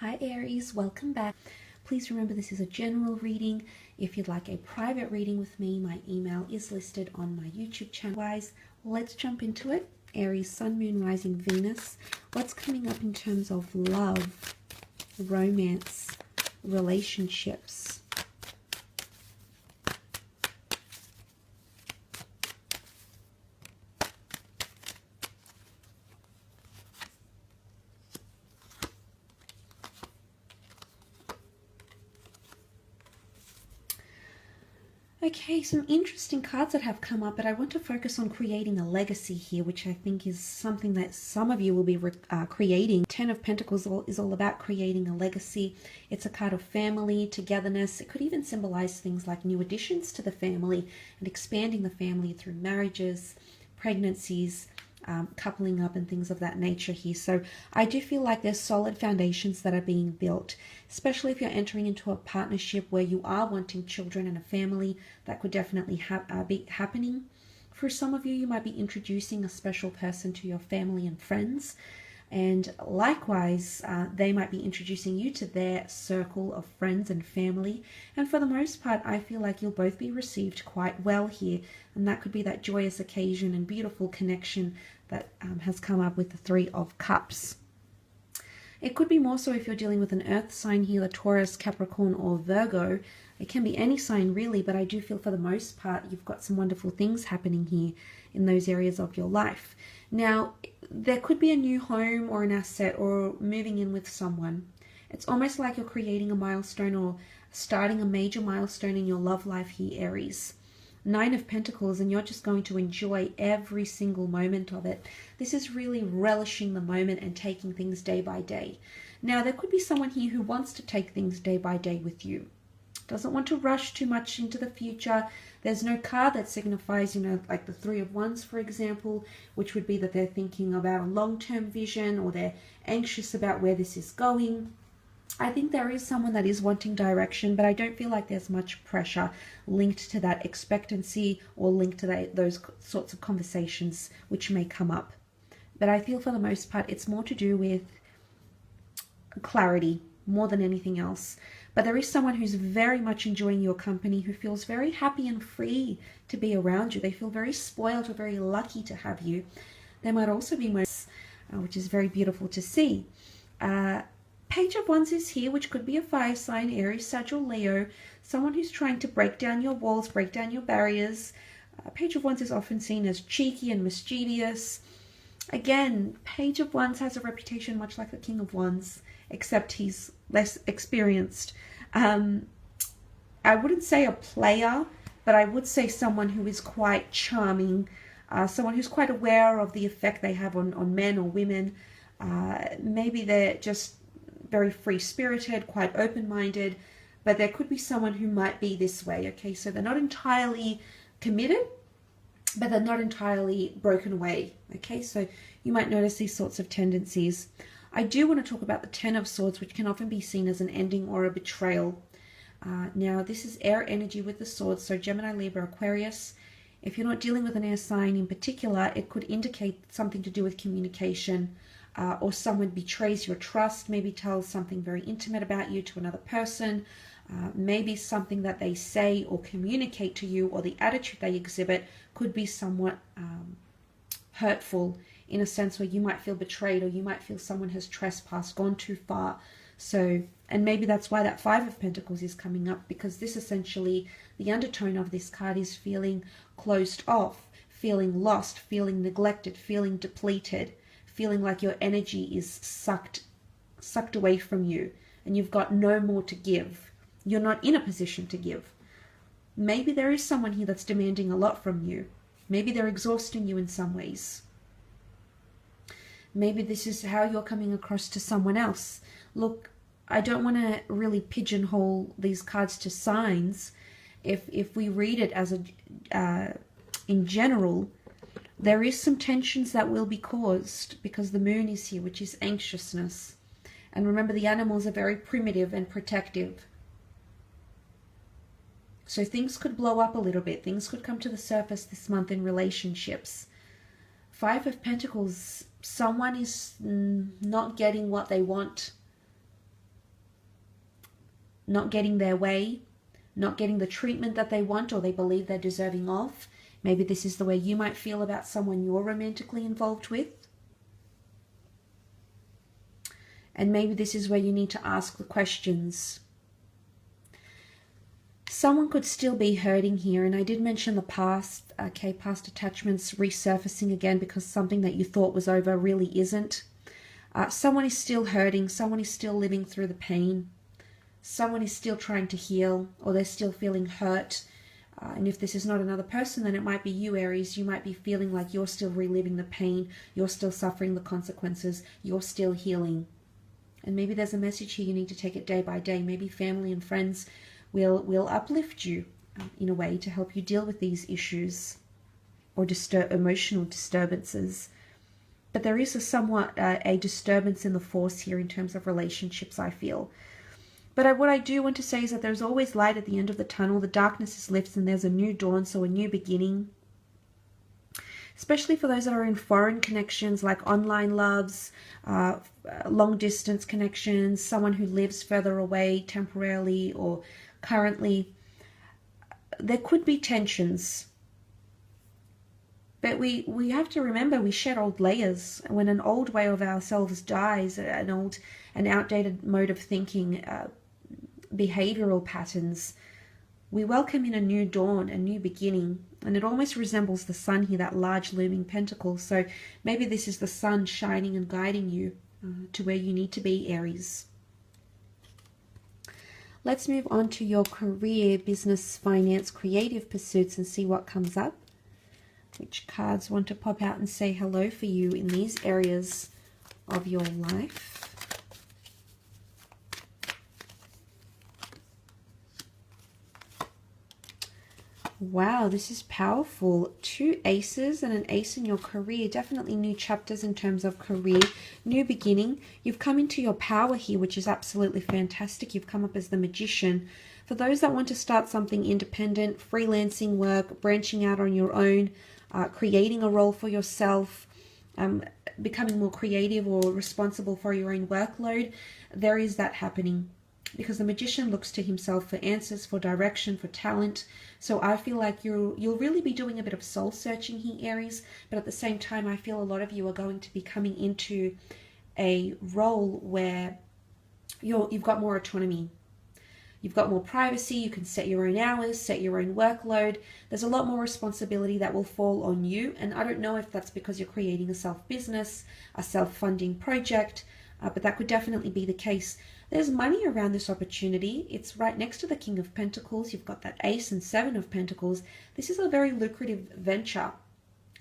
Hi Aries, welcome back. Please remember this is a general reading. If you'd like a private reading with me, my email is listed on my YouTube channel. Otherwise, let's jump into it. Aries, Sun, Moon, Rising, Venus. What's coming up in terms of love, romance, relationships? Okay, some interesting cards that have come up, but I want to focus on creating a legacy here, which I think is something that some of you will be creating. Ten of Pentacles is all about creating a legacy. It's a card of family, togetherness. It could even symbolize things like new additions to the family and expanding the family through marriages, pregnancies, coupling up and things of that nature here. So I do feel like there's solid foundations that are being built, especially if you're entering into a partnership where you are wanting children and a family. That could definitely be happening. For some of you, you might be introducing a special person to your family and friends, and likewise they might be introducing you to their circle of friends and family. And for the most part, I feel like you'll both be received quite well here, and that could be that joyous occasion and beautiful connection that has come up with the Three of Cups. It could be more so if you're dealing with an earth sign here, the Taurus, Capricorn, or Virgo. It can be any sign really, but I do feel for the most part you've got some wonderful things happening here in those areas of your life. Now, there could be a new home or an asset or moving in with someone. It's almost like you're creating a milestone or starting a major milestone in your love life here, Aries. Nine of Pentacles, and you're just going to enjoy every single moment of it. This is really relishing the moment and taking things day by day. Now, there could be someone here who wants to take things day by day with you. Doesn't want to rush too much into the future. There's no card that signifies, like the Three of Wands, for example, which would be that they're thinking about a long-term vision or they're anxious about where this is going. I think there is someone that is wanting direction, but I don't feel like there's much pressure linked to that expectancy or linked to those sorts of conversations which may come up. But I feel for the most part it's more to do with clarity more than anything else. But there is someone who's very much enjoying your company, who feels very happy and free to be around you. They feel very spoiled or very lucky to have you. There might also be moments, which is very beautiful to see. Page of Wands is here, which could be a fire sign, Aries, Sag, Leo, someone who's trying to break down your walls, break down your barriers. Page of Wands is often seen as cheeky and mischievous. Again, Page of Wands has a reputation much like the King of Wands, except he's less experienced. I wouldn't say a player, but I would say someone who is quite charming, someone who's quite aware of the effect they have on men or women. Maybe they're just very free-spirited, quite open-minded, but there could be someone who might be this way, okay? So they're not entirely committed, but they're not entirely broken away, okay? So you might notice these sorts of tendencies. I do want to talk about the Ten of Swords, which can often be seen as an ending or a betrayal. Now, this is air energy with the swords, so Gemini, Libra, Aquarius. If you're not dealing with an air sign in particular, it could indicate something to do with communication, or someone betrays your trust, maybe tells something very intimate about you to another person, maybe something that they say or communicate to you, or the attitude they exhibit could be somewhat hurtful, in a sense where you might feel betrayed, or you might feel someone has trespassed, gone too far. So, and maybe that's why that Five of Pentacles is coming up, because this essentially, the undertone of this card is feeling closed off, feeling lost, feeling neglected, feeling depleted, feeling like your energy is sucked away from you and you've got no more to give. You're not in a position to give. Maybe there is someone here that's demanding a lot from you. Maybe they're exhausting you in some ways. Maybe this is how you're coming across to someone else. Look, I don't want to really pigeonhole these cards to signs. If we read it as in general, there is some tensions that will be caused because the moon is here, which is anxiousness. And remember, the animals are very primitive and protective. So things could blow up a little bit. Things could come to the surface this month in relationships. Five of Pentacles, someone is not getting what they want. not getting their way, not getting the treatment that they want or they believe they're deserving of. Maybe this is the way you might feel about someone you're romantically involved with. And maybe this is where you need to ask the questions. Someone could still be hurting here. And I did mention the past, okay, past attachments resurfacing again because something that you thought was over really isn't. Someone is still hurting. Someone is still living through the pain. Someone is still trying to heal, or they're still feeling hurt. And if this is not another person, then it might be you, Aries. You might be feeling like you're still reliving the pain. You're still suffering the consequences. You're still healing. And maybe there's a message here you need to take it day by day. Maybe family and friends will uplift you in a way to help you deal with these issues or emotional disturbances. But there is somewhat a disturbance in the force here in terms of relationships, I feel. But what I do want to say is that there's always light at the end of the tunnel. The darkness is lifted and there's a new dawn, so a new beginning. Especially for those that are in foreign connections like online loves, long distance connections, someone who lives further away temporarily or currently. There could be tensions. But we have to remember we shed old layers. When an old way of ourselves dies, an outdated mode of thinking, behavioral patterns, we welcome in a new dawn, a new beginning. And it almost resembles the sun here, that large looming pentacle. So maybe this is the sun shining and guiding you to where you need to be, Aries. Let's move on to your career, business, finance, creative pursuits and see what comes up. Which cards want to pop out and say hello for you in these areas of your life? Wow, this is powerful. 2 aces and an ace in your career. Definitely new chapters in terms of career. New beginning. You've come into your power here, which is absolutely fantastic. You've come up as the magician. For those that want to start something independent, freelancing work, branching out on your own, creating a role for yourself, becoming more creative or responsible for your own workload, there is that happening. Because the magician looks to himself for answers, for direction, for talent. So I feel like you'll really be doing a bit of soul searching here, Aries. But at the same time, I feel a lot of you are going to be coming into a role where you've got more autonomy. You've got more privacy. You can set your own hours, set your own workload. There's a lot more responsibility that will fall on you. And I don't know if that's because you're creating a self-business, a self-funding project, but that could definitely be the case. There's money around this opportunity. It's right next to the King of Pentacles. You've got that Ace and 7 of Pentacles. This is a very lucrative venture.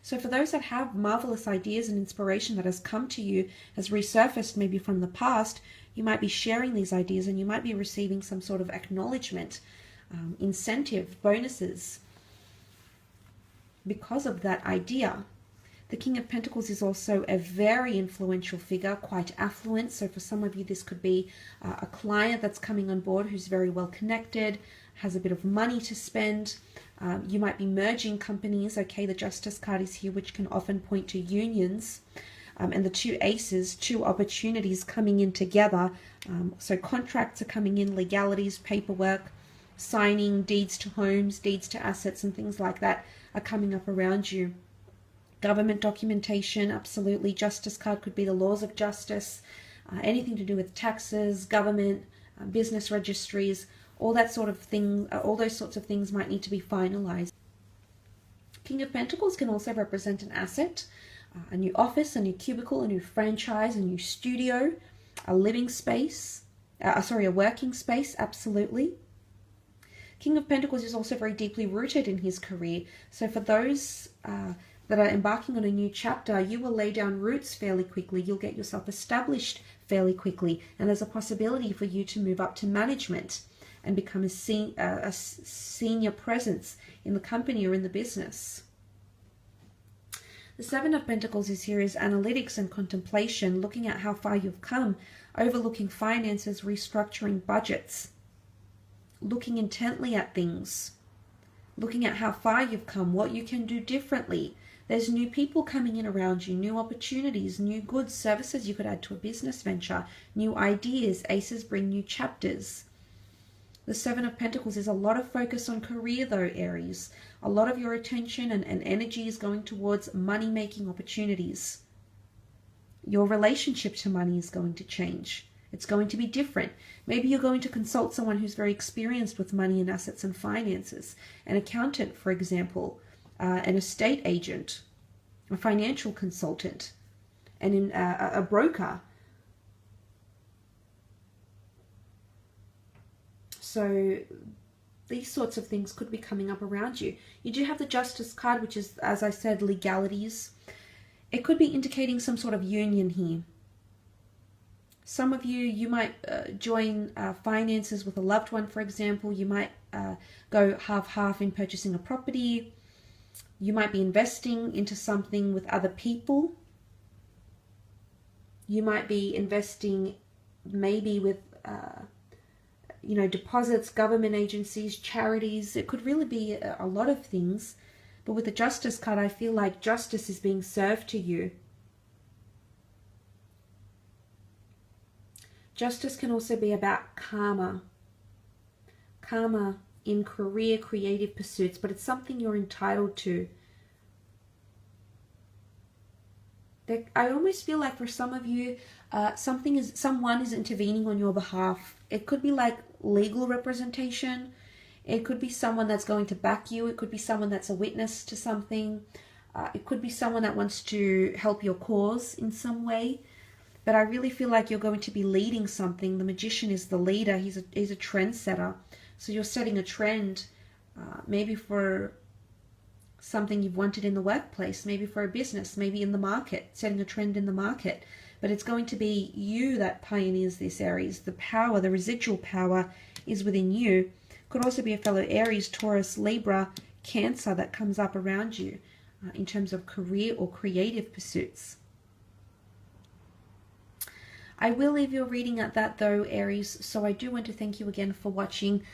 So for those that have marvelous ideas and inspiration that has come to you, has resurfaced maybe from the past, you might be sharing these ideas and you might be receiving some sort of acknowledgement, incentive, bonuses because of that idea. The King of Pentacles is also a very influential figure, quite affluent. So for some of you, this could be a client that's coming on board who's very well connected, has a bit of money to spend. You might be merging companies. Okay, the Justice card is here, which can often point to unions. And the 2 aces, 2 opportunities coming in together. So contracts are coming in, legalities, paperwork, signing, deeds to homes, deeds to assets and things like that are coming up around you. Government documentation, absolutely. Justice card could be the laws of justice, anything to do with taxes, government, business registries, all that sort of thing. All those sorts of things might need to be finalized. King of Pentacles can also represent an asset, a new office, a new cubicle, a new franchise, a new studio, a living space, a working space, absolutely. King of Pentacles is also very deeply rooted in his career. So for those that are embarking on a new chapter, you will lay down roots fairly quickly. You'll get yourself established fairly quickly. And there's a possibility for you to move up to management and become a senior presence in the company or in the business. The 7 of Pentacles is here is analytics and contemplation, looking at how far you've come, overlooking finances, restructuring budgets, looking intently at things, looking at how far you've come, what you can do differently. There's new people coming in around you, new opportunities, new goods, services you could add to a business venture, new ideas. Aces bring new chapters. The Seven of Pentacles is a lot of focus on career though, Aries. A lot of your attention and energy is going towards money-making opportunities. Your relationship to money is going to change. It's going to be different. Maybe you're going to consult someone who's very experienced with money and assets and finances. An accountant, for example, an estate agent, a financial consultant, and a broker. So these sorts of things could be coming up around you. You do have the Justice card, which is, as I said, legalities. It could be indicating some sort of union here. Some of you might join finances with a loved one, for example. You might go half-half in purchasing a property. You might be investing into something with other people. You might be investing maybe with, deposits, government agencies, charities. It could really be a lot of things. But with the Justice card, I feel like justice is being served to you. Justice can also be about karma. Karma in career, creative pursuits, but it's something you're entitled to. I almost feel like for some of you, someone is intervening on your behalf. It could be like legal representation. It could be someone that's going to back you. It could be someone that's a witness to something. It could be someone that wants to help your cause in some way. But I really feel like you're going to be leading something. The Magician is the leader. He's a trendsetter. So you're setting a trend, maybe for something you've wanted in the workplace, maybe for a business, maybe in the market, setting a trend in the market. But it's going to be you that pioneers this, Aries. The power, the residual power is within you. Could also be a fellow Aries, Taurus, Libra, Cancer that comes up around you in terms of career or creative pursuits. I will leave your reading at that though, Aries, so I do want to thank you again for watching.